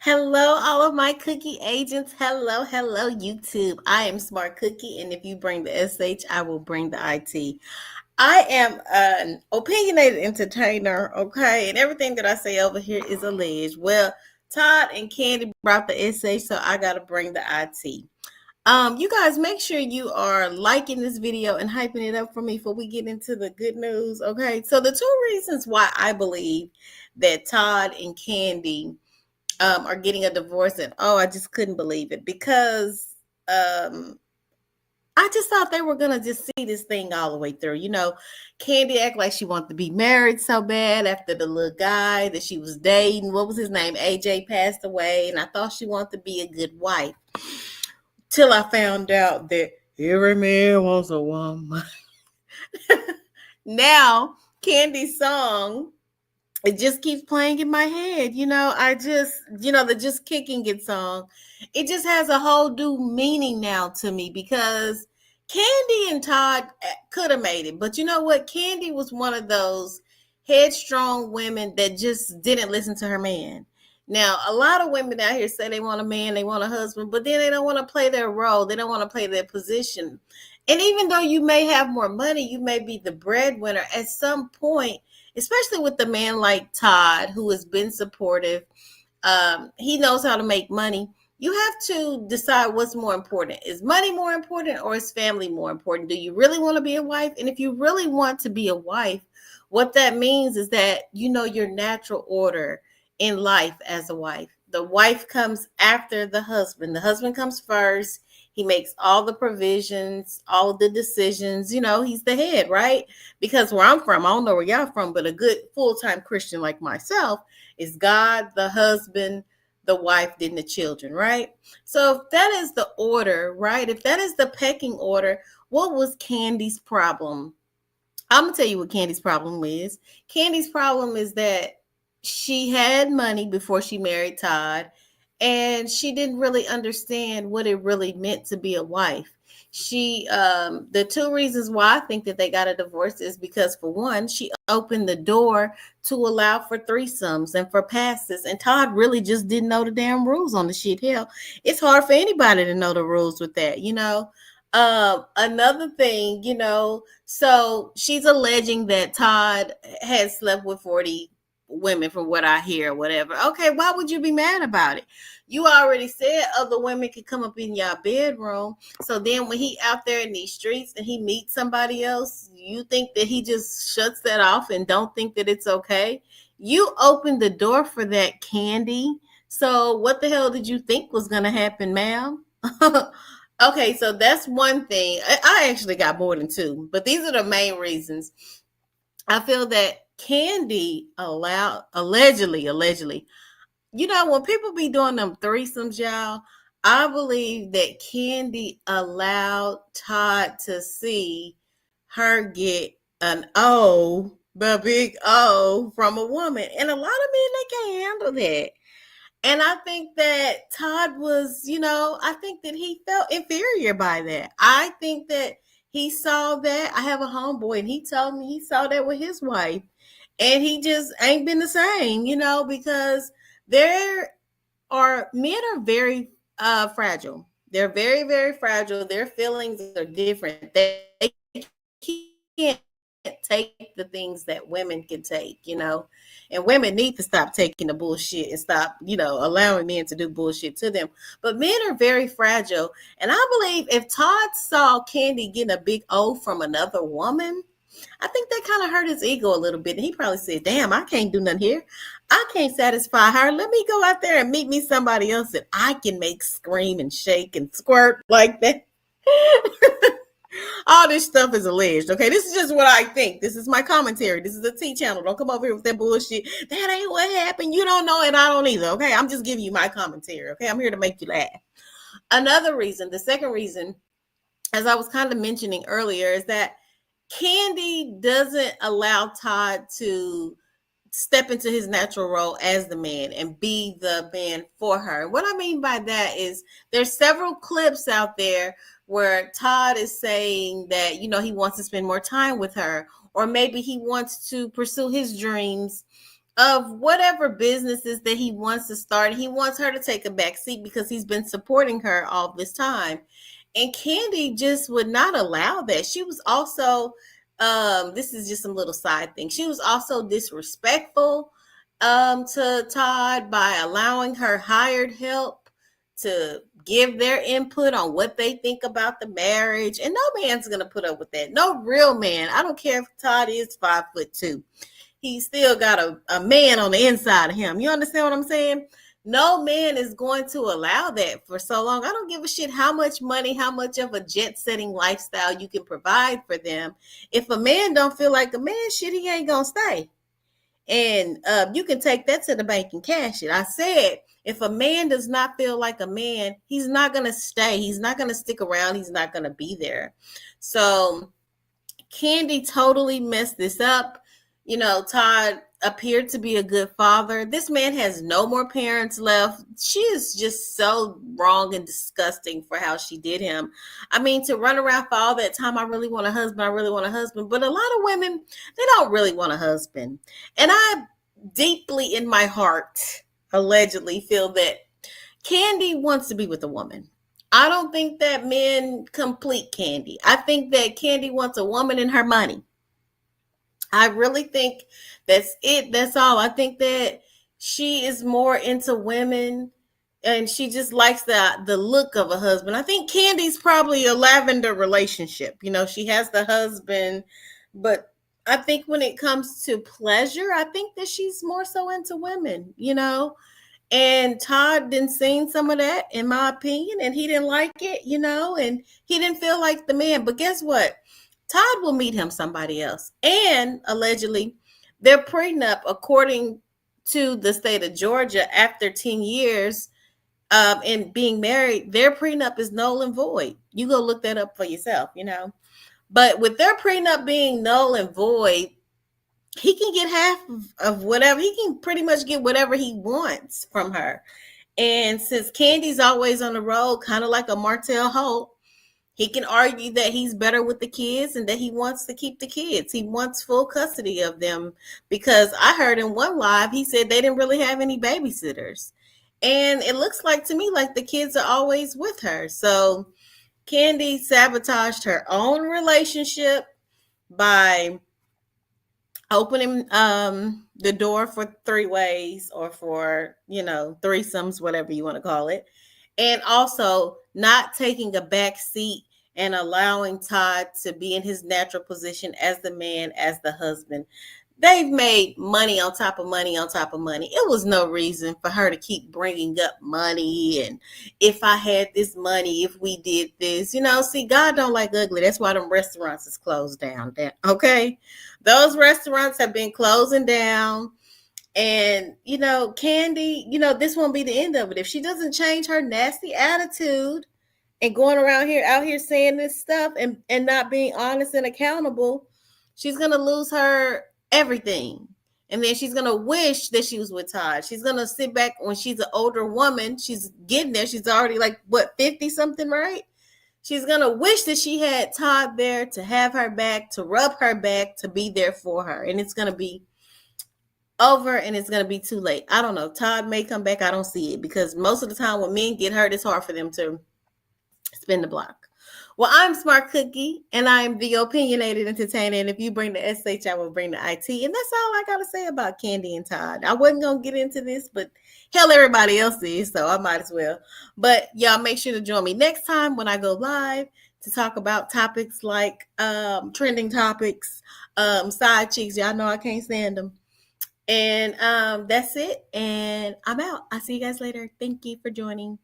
Hello, all of my cookie agents. Hello, hello, YouTube. I am Smart Cookie, and if you bring the SH, I will bring the IT. I am an opinionated entertainer, okay? And everything that I say over here is alleged. Well, Todd and Kandi brought the SH, so I got to bring the IT. You guys make sure you are liking this video and hyping it up for me before we get into the good news, okay? So the two reasons why I believe that Todd and Kandi are getting a divorce, and I just couldn't believe it because um, I just thought they were gonna just see this thing all the way through. Kandi act like she wanted to be married so bad after the little guy that she was dating. What was his name? AJ passed away, and I thought she wanted to be a good wife. Till I found out that every man wants a woman. Now, Kandi's song, it just keeps playing in my head. The Just Kicking It song, it just has a whole new meaning now to me because Kandi and Todd could have made it. But you know what? Kandi was one of those headstrong women that just didn't listen to her man. Now, a lot of women out here say they want a man, they want a husband, but then they don't want to play their role. They don't want to play their position. And even though you may have more money, you may be the breadwinner at some point, especially with the man like Todd, who has been supportive. He knows how to make money. You have to decide what's more important. Is money more important or is family more important? Do you really want to be a wife? And if you really want to be a wife, what that means is that you know your natural order in life as a wife. The wife comes after the husband. The husband comes first. He makes all the provisions, all the decisions. He's the head, right? Because where I'm from, I don't know where y'all from, but a good full-time Christian like myself is God, the husband, the wife, then the children, right? So if that is the order, right? If that is the pecking order, what was Kandi's problem? I'm going to tell you what Kandi's problem is. Kandi's problem is that she had money before she married Todd, and she didn't really understand what it really meant to be a wife. The two reasons why I think that they got a divorce is because, for one, she opened the door to allow for threesomes and for passes, and Todd really just didn't know the damn rules on the shit. Hell, it's hard for anybody to know the rules with that. Another thing, so she's alleging that Todd had slept with 40 women, from what I hear, or whatever. Okay, why would you be mad about it? You already said other women could come up in your bedroom. So then when he out there in these streets and he meets somebody else, you think that he just shuts that off and don't think that it's okay? You opened the door for that, Kandi. So what the hell did you think was going to happen, ma'am? Okay, so that's one thing. I actually got more than two, but these are the main reasons. I feel that Kandi allegedly, when people be doing them threesomes, y'all, I believe that Kandi allowed Todd to see her get an O, the big O from a woman. And a lot of men, they can't handle that. And I think that Todd was, I think that he felt inferior by that. I think that he saw that. I have a homeboy, and he told me he saw that with his wife. And he just ain't been the same, because there men are very fragile. They're very, very fragile. Their feelings are different. They can't take the things that women can take. And women need to stop taking the bullshit and stop, allowing men to do bullshit to them. But men are very fragile. And I believe if Todd saw Kandi getting a big O from another woman, I think that kind of hurt his ego a little bit. And he probably said, damn, I can't do nothing here. I can't satisfy her. Let me go out there and meet me somebody else that I can make scream and shake and squirt like that. All this stuff is alleged. Okay, this is just what I think. This is my commentary. This is a T channel. Don't come over here with that bullshit. That ain't what happened. You don't know, and I don't either. Okay, I'm just giving you my commentary. Okay, I'm here to make you laugh. Another reason, the second reason, as I was kind of mentioning earlier, is that Kandi doesn't allow Todd to step into his natural role as the man and be the man for her. What I mean by that is there's several clips out there where Todd is saying that, he wants to spend more time with her, or maybe he wants to pursue his dreams of whatever businesses that he wants to start. He wants her to take a back seat because he's been supporting her all this time. And Kandi just would not allow that. She was also, this is just some little side thing. She was also disrespectful to Todd by allowing her hired help to give their input on what they think about the marriage. And no man's gonna put up with that. No real man. I don't care if Todd is 5'2". He's still got a man on the inside of him. You understand what I'm saying? No man is going to allow that for so long. I don't give a shit how much money, how much of a jet setting lifestyle you can provide for them. If a man don't feel like a man, shit, he ain't gonna stay. And you can take that to the bank and cash it. I said, if a man does not feel like a man, he's not gonna stay. He's not gonna stick around. He's not gonna be there. So Kandi totally messed this up. You know, Todd appeared to be a good father. This man has no more parents left. She is just so wrong and disgusting for how she did him. I mean, to run around for all that time, I really want a husband, I really want a husband. But a lot of women, they don't really want a husband. And I deeply in my heart allegedly feel that Kandi wants to be with a woman. I don't think that men complete Kandi. I think that Kandi wants a woman and her money. I really think that's it. That's all. I think that she is more into women and she just likes the look of a husband. I think Candy's probably a lavender relationship. You know, she has the husband, but I think when it comes to pleasure, I think that she's more so into women, you know. And Todd didn't seen some of that, in my opinion, and he didn't like it, you know, and he didn't feel like the man. But guess what? Todd will meet him somebody else. And allegedly, their prenup, according to the state of Georgia, after 10 years and being married, their prenup is null and void. You go look that up for yourself, you know. But with their prenup being null and void, he can get half of whatever. He can pretty much get whatever he wants from her. And since Candy's always on the road, kind of like a Martell Holt, he can argue that he's better with the kids and that he wants to keep the kids. He wants full custody of them because I heard in one live, he said they didn't really have any babysitters. And it looks like to me like the kids are always with her. So Kandi sabotaged her own relationship by opening the door for three ways or for, you know, threesomes, whatever you want to call it, and also not taking a back seat and allowing Todd to be in his natural position as the man, as the husband. They've made money on top of money on top of money. It was no reason for her to keep bringing up money and if I had this money, if we did this, you know. See, God don't like ugly. That's why them restaurants is closed down. Okay, those restaurants have been closing down. And, you know, Kandi, you know, this won't be the end of it. If she doesn't change her nasty attitude and going around here, out here saying this stuff and not being honest and accountable, she's going to lose her everything. And then she's going to wish that she was with Todd. She's going to sit back when she's an older woman. She's getting there. She's already like, what, 50 something, right? She's going to wish that she had Todd there to have her back, to rub her back, to be there for her. And it's going to be over and it's going to be too late. I don't know. Todd may come back. I don't see it because most of the time when men get hurt, it's hard for them to spin the block. Well, I'm Smart Cookie and I'm the opinionated entertainer. And if you bring the SH, I will bring the IT. And that's all I got to say about Kandi and Todd. I wasn't going to get into this, but hell, everybody else is, so I might as well. But y'all make sure to join me next time when I go live to talk about topics like trending topics, side chicks. Y'all know I can't stand them. And that's it. And I'm out. I'll see you guys later. Thank you for joining.